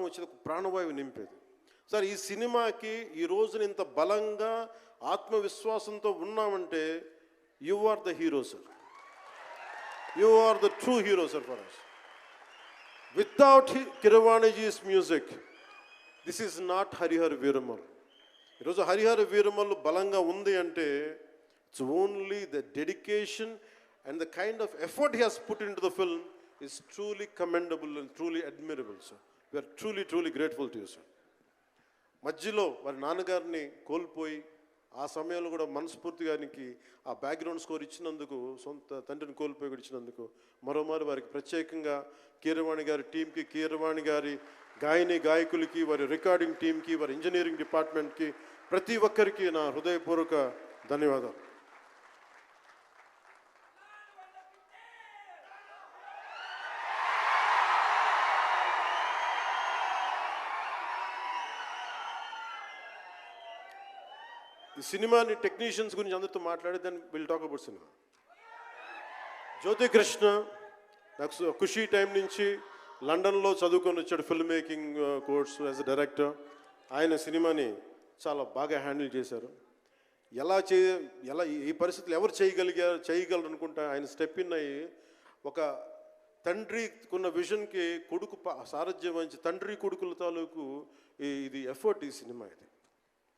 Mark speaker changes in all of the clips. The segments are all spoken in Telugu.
Speaker 1: వచ్చేది, ఒక ప్రాణవాయువు నింపేది. సార్ ఈ సినిమాకి ఈ రోజున ఇంత బలంగా ఆత్మవిశ్వాసంతో ఉన్నామంటే you are the hero sir. You are the true hero sir for us. Without Keeravaniji's music, this is not Harihar Veeramal. ఈరోజు హరిహర వీరమల్లు బలంగా ఉంది అంటే it's only the dedication and the kind of effort he has put in to the film is truly commendable and truly admirable sir. We're truly grateful to you sir. మధ్యలో వారి నాన్నగారిని కోల్పోయి ఆ సమయంలో కూడా మనస్ఫూర్తిగా ఆయనకి ఆ బ్యాక్గ్రౌండ్ స్కోర్ ఇచ్చినందుకు, సొంత తండ్రిని కోల్పోయి కూడా ఇచ్చినందుకు మరోమారు వారికి ప్రత్యేకంగా కీరవాణి గారి టీంకి, కీరవాణి గారి గాయకులకి, వారి రికార్డింగ్ టీంకి, వారి ఇంజనీరింగ్ డిపార్ట్మెంట్కి, ప్రతి ఒక్కరికి నా హృదయపూర్వక ధన్యవాదాలు. ఈ సినిమాని టెక్నీషియన్స్ గురించి అందరితో మాట్లాడి then will talk about cinema. Jyothi Krishna నాకు ఖుషీ టైం నుంచి లండన్లో చదువుకొని వచ్చాడు, film making course as a director. ఆయన సినిమాని చాలా బాగా హ్యాండిల్ చేశారు. ఎలా ఈ పరిస్థితులు ఎవరు చేయగలరు అనుకుంటా ఆయన స్టెప్ ఇన్ అయ్యి ఒక తండ్రికున్న విజన్కి కొడుకు సారథ్యం వహించి తండ్రి కొడుకుల తాలూకు ఇది ఎఫర్ట్ ఈ సినిమా ఇది.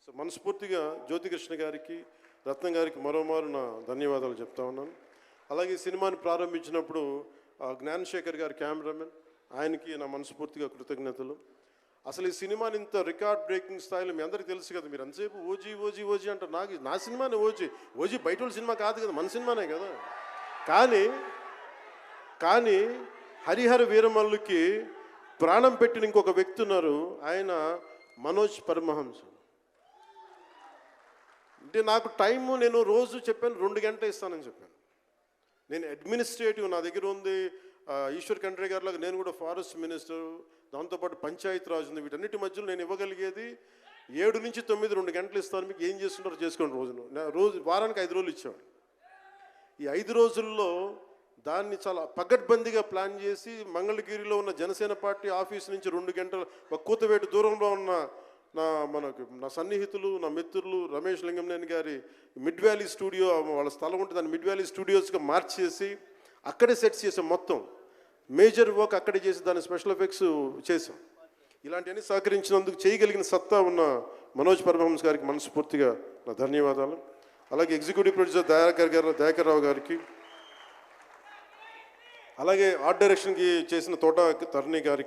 Speaker 1: సో మనస్ఫూర్తిగా జ్యోతికృష్ణ గారికి, రత్నం గారికి మరోమారు నా ధన్యవాదాలు చెప్తా ఉన్నాను. అలాగే ఈ సినిమాని ప్రారంభించినప్పుడు జ్ఞానశేఖర్ గారి కెమెరామెన్, ఆయనకి నా మనస్ఫూర్తిగా కృతజ్ఞతలు. అసలు ఈ సినిమాని ఇంత రికార్డ్ బ్రేకింగ్ స్థాయిలో మీ అందరికీ తెలుసు కదా, మీరు అంతసేపు ఓజీ అంటారు. నా సినిమానే ఓజీ బయట వాళ్ళ సినిమా కాదు కదా, మన సినిమానే కదా. కానీ హరిహర వీరమల్లుకి ప్రాణం పెట్టిన ఇంకొక వ్యక్తి ఉన్నారు, ఆయన మనోజ్ పరమహంస. అంటే నాకు టైము, నేను రోజు చెప్పాను 2 గంటలు ఇస్తానని చెప్పాను. నేను అడ్మినిస్ట్రేటివ్ నా దగ్గర ఉంది, ఈశ్వర్ ఖండ్రే గారి లాగా నేను కూడా ఫారెస్ట్ మినిస్టర్, దాంతోపాటు పంచాయతీ రాజు ఉంది. వీటన్నిటి మధ్యలో నేను ఇవ్వగలిగేది 7 నుంచి 9 2 గంటలు ఇస్తాను, మీకు ఏం చేస్తున్నారో చేసుకోండి. వారానికి 5 రోజులు ఇచ్చేవాడు. ఈ 5 రోజుల్లో దాన్ని చాలా పగడ్బందీగా ప్లాన్ చేసి మంగళగిరిలో ఉన్న జనసేన పార్టీ ఆఫీస్ నుంచి 2 గంటల ఒక కూతవేటు దూరంలో ఉన్న నా సన్నిహితులు, నా మిత్రులు రమేష్ లింగంనేని గారి మిడ్ వ్యాలీ స్టూడియో, వాళ్ళ స్థలం ఉంటే దాన్ని మిడ్ వ్యాలీ స్టూడియోస్గా మార్చేసి అక్కడే సెట్స్ చేసాం. మొత్తం మేజర్ వర్క్ అక్కడే చేసి దాని స్పెషల్ ఎఫెక్ట్స్ చేసాం. ఇలాంటివన్నీ సహకరించినందుకు, చేయగలిగిన సత్తా ఉన్న మనోజ్ పరమహంస గారికి మనస్ఫూర్తిగా నా ధన్యవాదాలు. అలాగే ఎగ్జిక్యూటివ్ ప్రొడ్యూసర్ దయాకర్ రావు గారికి, అలాగే ఆర్ట్ డైరెక్షన్కి చేసిన తోట తరుణి గారికి,